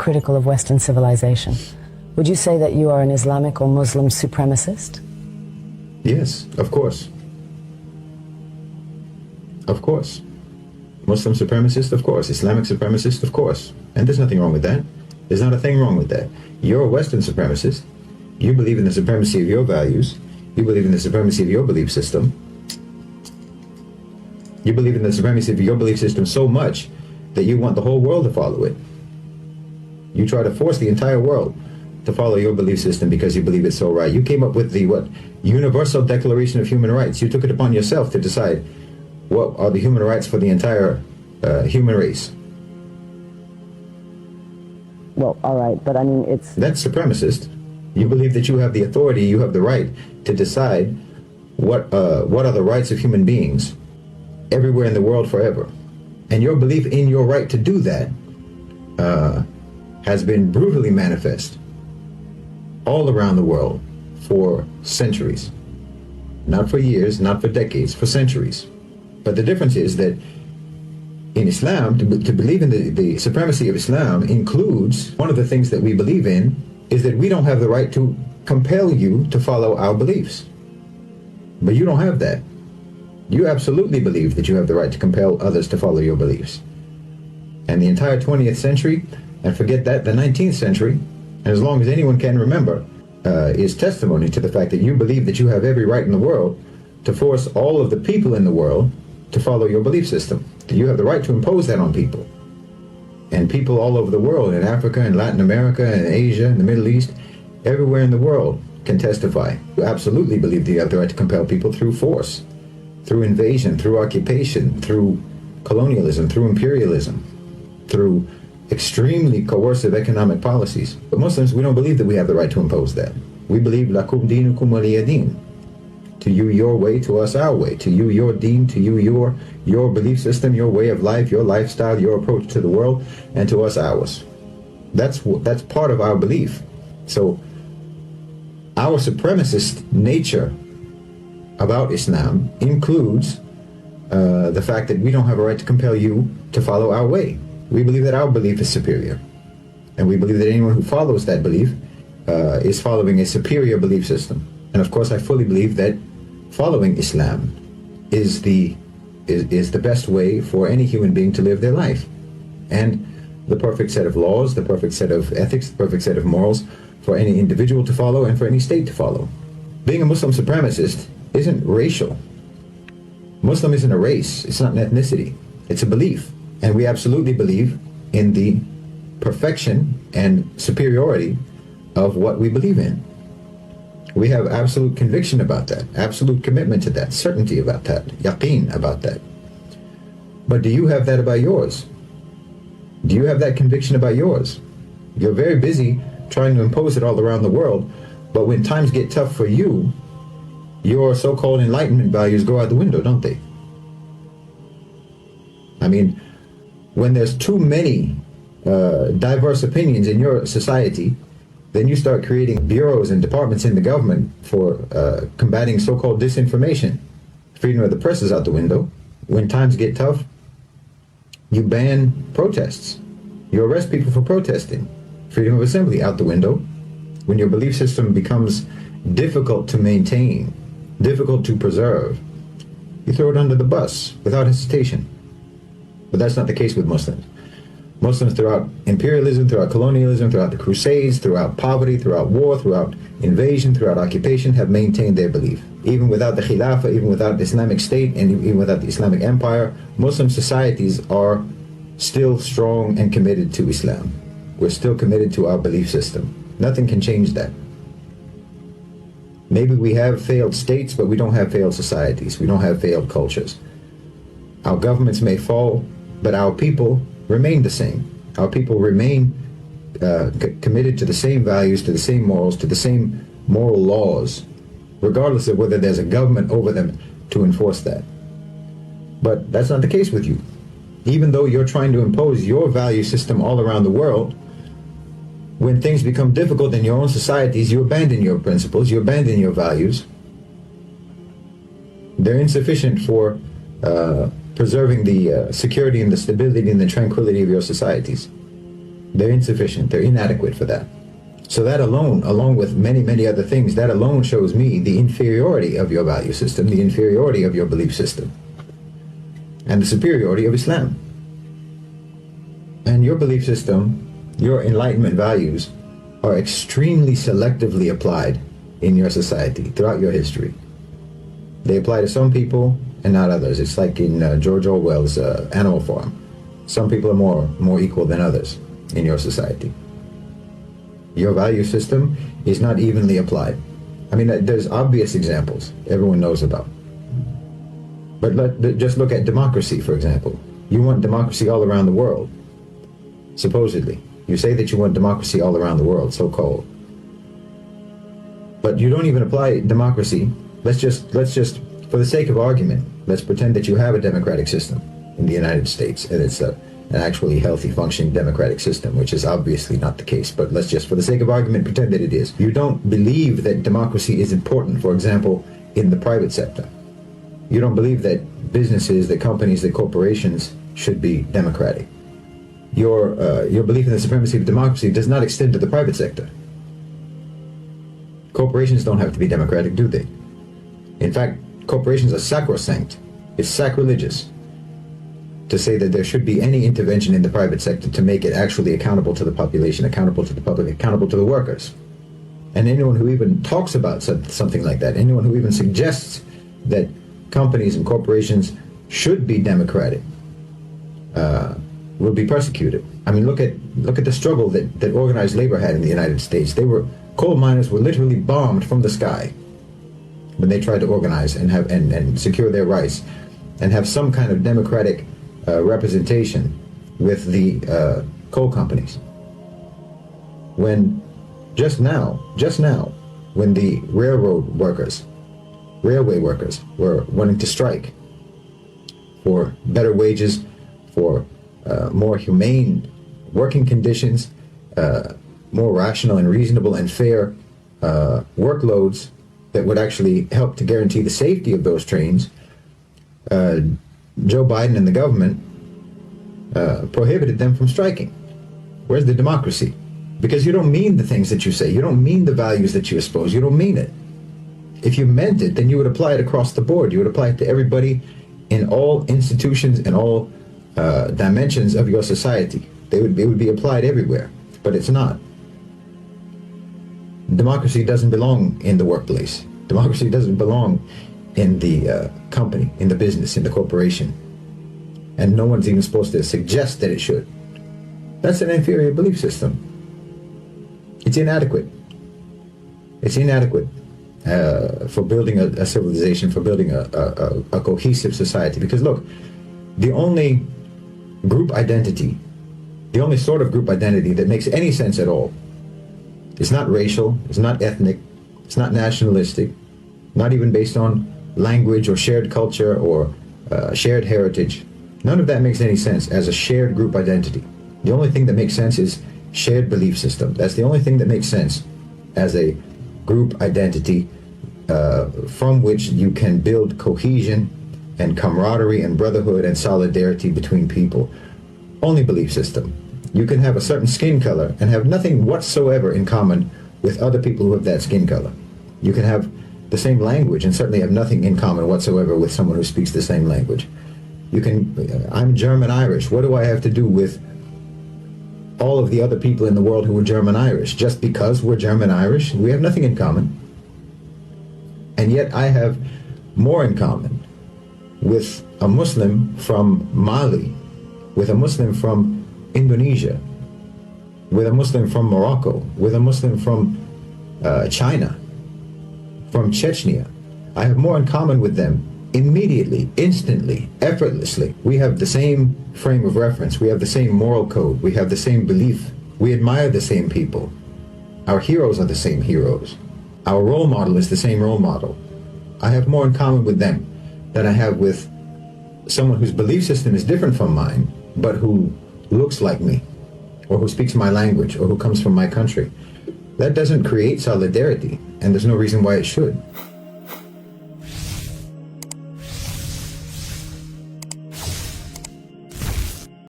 critical of Western civilization. Would you say that you are an Islamic or Muslim supremacist? Yes, of course. Of course. Muslim supremacist, of course. Islamic supremacist, of course. And there's nothing wrong with that. There's not a thing wrong with that. You're a Western supremacist. You believe in the supremacy of your values. You believe in the supremacy of your belief system. You believe in the supremacy of your belief system so much that you want the whole world to follow it. You try to force the entire world to follow your belief system because you believe it's so right. You came up with the, Universal Declaration of Human Rights. You took it upon yourself to decide what are the human rights for the entire human race. Well, all right, but I mean, it's... That's supremacist. You believe that you have the authority, you have the right to decide what are the rights of human beings everywhere in the world forever. And your belief in your right to do that has been brutally manifest all around the world for centuries. Not for years, not for decades, for centuries. But the difference is that in Islam, to believe in the supremacy of Islam includes, one of the things that we believe in is that we don't have the right to compel you to follow our beliefs. But you don't have that. You absolutely believe that you have the right to compel others to follow your beliefs. And the entire 20th century, and forget that, the 19th century, and as long as anyone can remember, is testimony to the fact that you believe that you have every right in the world to force all of the people in the world to follow your belief system. That you have the right to impose that on people. And people all over the world, in Africa, and Latin America, and Asia, and the Middle East, everywhere in the world can testify. You absolutely believe that you have the right to compel people through force, through invasion, through occupation, through colonialism, through imperialism, through extremely coercive economic policies. But Muslims, we don't believe that we have the right to impose that. We believe lakum dinukum waliya din. To you your way, to us our way. To you your deen, to you your belief system, your way of life, your lifestyle, your approach to the world, and to us ours. That's part of our belief. So our supremacist nature about Islam includes the fact that we don't have a right to compel you to follow our way. We believe that our belief is superior. And we believe that anyone who follows that belief is following a superior belief system. And of course I fully believe that following Islam is the best way for any human being to live their life. And the perfect set of laws, the perfect set of ethics, the perfect set of morals for any individual to follow and for any state to follow. Being a Muslim supremacist isn't racial. Muslim isn't a race, it's not an ethnicity, it's a belief. And we absolutely believe in the perfection and superiority of what we believe in. We have absolute conviction about that, absolute commitment to that, certainty about that, yaqeen about that. But do you have that about yours? Do you have that conviction about yours? You're very busy trying to impose it all around the world, but when times get tough for you, your so-called enlightenment values go out the window, don't they? I mean, when there's too many diverse opinions in your society, then you start creating bureaus and departments in the government for combating so-called disinformation. Freedom of the press is out the window. When times get tough, you ban protests. You arrest people for protesting. Freedom of assembly out the window. When your belief system becomes difficult to maintain, difficult to preserve, you throw it under the bus without hesitation. But that's not the case with Muslims. Muslims throughout imperialism, throughout colonialism, throughout the Crusades, throughout poverty, throughout war, throughout invasion, throughout occupation, have maintained their belief. Even without the Khilafah, even without the Islamic State, and even without the Islamic Empire, Muslim societies are still strong and committed to Islam. We're still committed to our belief system. Nothing can change that. Maybe we have failed states, but we don't have failed societies. We don't have failed cultures. Our governments may fall, but our people remain the same. Our people remain committed to the same values, to the same morals, to the same moral laws, regardless of whether there's a government over them to enforce that. But that's not the case with you. Even though you're trying to impose your value system all around the world, when things become difficult in your own societies, you abandon your principles, you abandon your values. They're insufficient for preserving the security and the stability and the tranquility of your societies. They're insufficient. They're inadequate for that. So that alone, along with many, many other things, that alone shows me the inferiority of your value system, the inferiority of your belief system, and the superiority of Islam. And your belief system, your enlightenment values, are extremely selectively applied in your society throughout your history. They apply to some people and not others. It's like in George Orwell's Animal Farm. Some people are more equal than others in your society. Your value system is not evenly applied. I mean, there's obvious examples everyone knows about. But just look at democracy, for example. You want democracy all around the world, supposedly. You say that you want democracy all around the world, so-called. But you don't even apply democracy. Let's just, for the sake of argument, let's pretend that you have a democratic system in the United States, and it's an actually healthy, functioning democratic system, which is obviously not the case. But let's just, for the sake of argument, pretend that it is. You don't believe that democracy is important, for example, in the private sector. You don't believe that businesses, that companies, that corporations should be democratic. Your belief in the supremacy of democracy does not extend to the private sector. Corporations don't have to be democratic, do they? In fact, corporations are sacrosanct. It's sacrilegious to say that there should be any intervention in the private sector to make it actually accountable to the population, accountable to the public, accountable to the workers. And anyone who even talks about something like that, anyone who even suggests that companies and corporations should be democratic, will be persecuted. I mean, look at the struggle that organized labor had in the United States. Coal miners were literally bombed from the sky when they tried to organize and secure their rights and have some kind of democratic representation with the coal companies. When just now, when the railway workers were wanting to strike for better wages, for more humane working conditions, more rational and reasonable and fair workloads that would actually help to guarantee the safety of those trains, Joe Biden and the government prohibited them from striking. Where's the democracy? Because you don't mean the things that you say. You don't mean the values that you espouse. You don't mean it. If you meant it, then you would apply it across the board. You would apply it to everybody in all institutions and all dimensions of your society. It would be applied everywhere, but it's not. Democracy doesn't belong in the workplace. Democracy doesn't belong in the company, in the business, in the corporation. And no one's even supposed to suggest that it should. That's an inferior belief system. It's inadequate. It's inadequate for building a civilization, for building a cohesive society. Because look, the only group identity, the only sort of group identity that makes any sense at all, it's not racial, it's not ethnic, it's not nationalistic, not even based on language or shared culture or shared heritage. None of that makes any sense as a shared group identity. The only thing that makes sense is shared belief system. That's the only thing that makes sense as a group identity from which you can build cohesion and camaraderie and brotherhood and solidarity between people. Only belief system. You can have a certain skin color and have nothing whatsoever in common with other people who have that skin color. You can have the same language and certainly have nothing in common whatsoever with someone who speaks the same language. I'm German-Irish. What do I have to do with all of the other people in the world who are German-Irish? Just because we're German-Irish, we have nothing in common. And yet I have more in common with a Muslim from Mali, with a Muslim from Indonesia, with a Muslim from Morocco, with a Muslim from China, from Chechnya. I have more in common with them immediately, instantly, effortlessly. We have the same frame of reference. We have the same moral code. We have the same belief. We admire the same people. Our heroes are the same heroes. Our role model is the same role model. I have more in common with them than I have with someone whose belief system is different from mine, but who looks like me, or who speaks my language, or who comes from my country. That doesn't create solidarity, and there's no reason why it should.